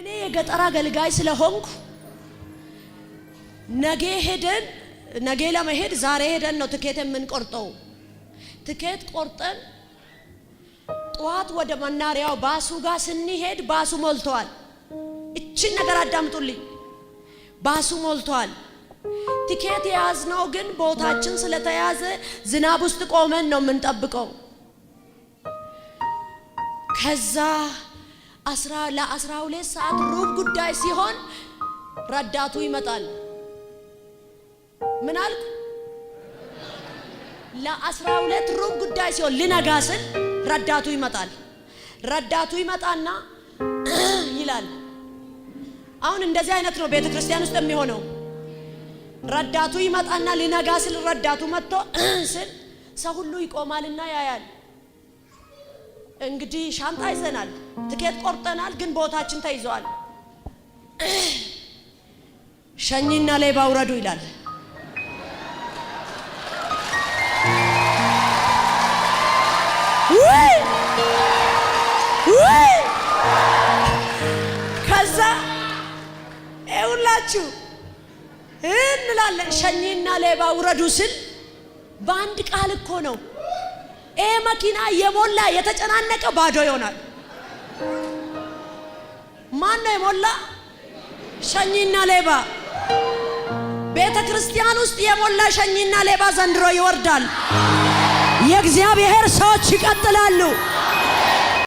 እኔ የገጠር አገልጋይ ስለሆንኩ ነገ ለመሄድ ዛሬ ሄደን ነው ትኬት የምንቆርጠው። ትኬት ቆርጠን ጧት ወደ መናሪያው ባሱ ጋር ስንሄድ ባሱ ሞልቷል። እቺን ነገር አዳምጡልኝ። ባሱ ሞልቷል። ትኬት የያዝነው ግን ቦታችን ስለተያዘ ዝናብ ውስጥ ቆመን ነው የምንጠብቀው። ከዛ 12 ሰዓት ሩብ ጉዳይ ሲሆን ረዳቱ ይመጣል። ምን አልኩ? ለ12 ሩብ ጉዳይ ሲሆን ሊነጋ ስል ረዳቱ ይመጣል። ረዳቱ ይመጣና ይላል። አሁን እንደዚህ አይነት ነው ቤተ ክርስቲያን ውስጥ የሚሆነው። ረዳቱ ይመጣና ሊነጋ ስል ረዳቱ መጥቶ ስል ሰው ሁሉ ይቆማልና ያያል። እንግዲህ ሻንጣ ይዘናል፣ ትኬት ቆርጠናል፣ ግን ቦታችን ተይዟል። ሸኝና ሌባ ውረዱ ይላል። ከዛ ሁላችሁ እንላለን። ሸኝና ሌባ ውረዱ ስል በአንድ ቃል እኮ ነው። መኪና የሞላ የተጨናነቀ ባዶ ይሆናል። ማን ነው የሞላ? ሸኝና ሌባ። ቤተ ክርስቲያን ውስጥ የሞላ ሸኝና ሌባ ዘንድሮ ይወርዳል። የእግዚአብሔር ሰዎች ይቀጥላሉ።